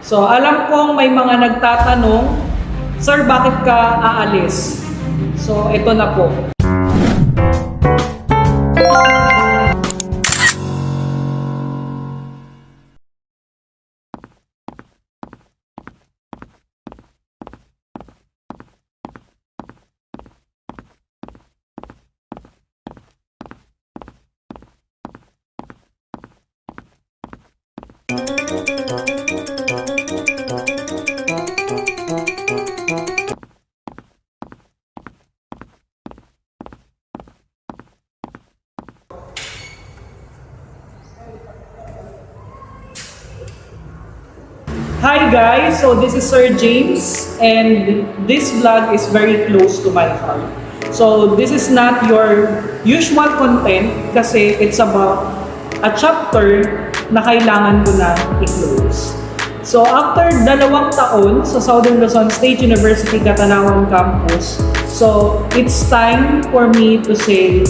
So, alam kong may mga nagtatanong, Sir, bakit ka aalis? So, ito na po. Hi guys, so this is Sir James and this vlog is very close to my heart. So this is not your usual content kasi it's about a chapter na kailangan ko na i-close. So after 2 taon sa Southern Luzon State University Catanawan Campus, so it's time for me to say,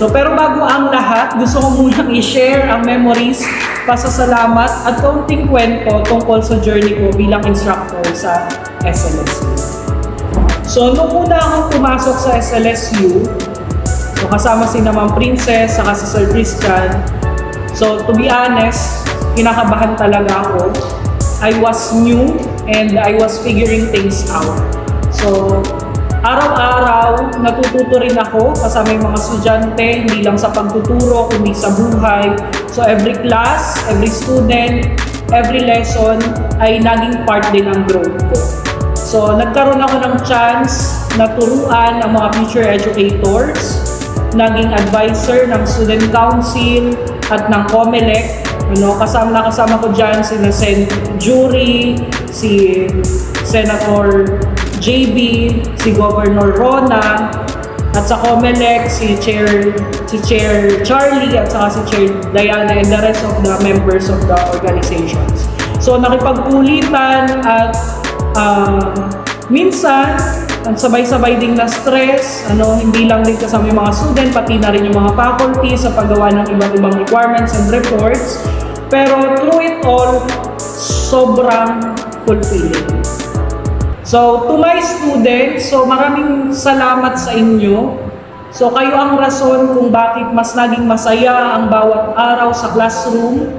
pero bago ang lahat, gusto ko munang i-share ang memories, pasasalamat at kaunting kwento tungkol sa journey ko bilang instructor sa SLSU. So nung una akong pumasok sa SLSU, so kasama si Ma'am Princess, saka si Sir Christian, so to be honest, kinakabahan talaga ako. I was new and I was figuring things out. So araw-araw, natututo rin ako kasama yung mga estudyante, hindi lang sa pagtuturo, kundi sa buhay. So every class, every student, every lesson ay naging part din ng growth ko. So nagkaroon ako ng chance na turuan ang mga future educators, naging advisor ng student council at ng COMELEC. Kasama ko dyan si Sen. Jury, si Senator JB, si Governor Rona, at sa COMELEC, si Chair Charlie, at saka si Chair Diana, and the rest of the members of the organizations. So nakipagkulitan at minsan, sabay-sabay ding na stress, hindi lang din kasama yung mga student, pati na rin yung mga faculty sa paggawa ng iba't ibang requirements and reports. Pero through it all, sobrang fulfilling. So, to my students, so maraming salamat sa inyo. So, kayo ang rason kung bakit mas naging masaya ang bawat araw sa classroom.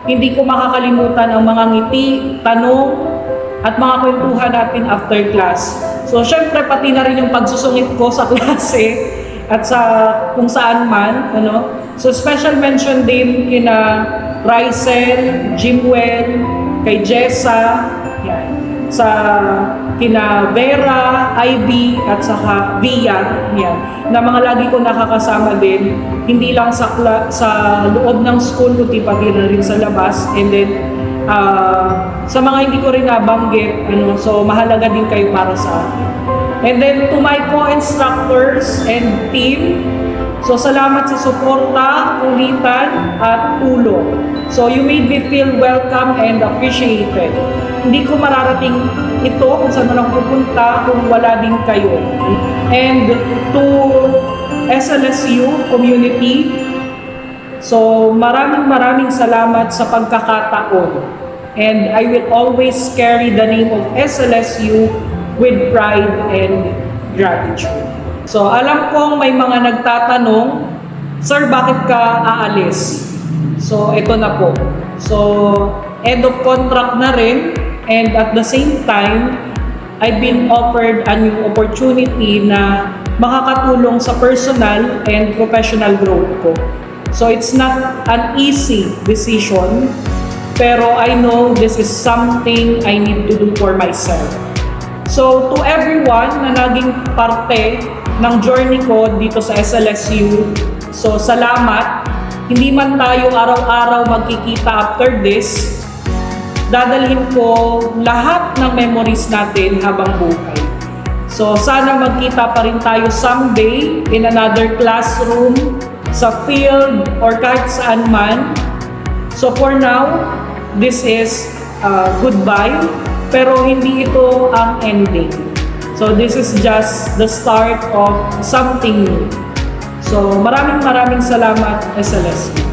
Hindi ko makakalimutan ang mga ngiti, tanong, at mga kwentuhan natin after class. So, syempre, pati na rin yung pagsusungit ko sa klase at sa kung saan man. So, special mention din kina Rysel, Jimwell, kay Jessa, yan. Sa kina Vera, Ivy, at saka Via, yan, na mga lagi ko nakakasama din, hindi lang sa loob ng school, kundi pati na rin sa labas. And then, sa mga hindi ko rin nabanggit, so mahalaga din kayo para sa akin. And then, to my co-instructors and team, so salamat sa suporta, kulitan, at tulong. So you made me feel welcome and appreciated. Hindi ko mararating ito kung saan man ako pupunta kung wala din kayo. And to SLSU community, so maraming salamat sa pagkakataon. And I will always carry the name of SLSU with pride and gratitude. So alam kong may mga nagtatanong, Sir, bakit ka aalis? So ito na po. So end of contract na rin, and at the same time, I've been offered a new opportunity na makakatulong sa personal and professional growth ko. So it's not an easy decision, pero I know this is something I need to do for myself. So to everyone na naging parte ng journey ko dito sa SLSU, so salamat. Hindi man tayo araw-araw magkikita after this, dadalhin ko lahat ng memories natin habang buhay. So sana magkita pa rin tayo someday in another classroom, sa field, or kahit saan man. So for now, this is goodbye, pero hindi ito ang ending. So this is just the start of something new. So maraming salamat, SLSU.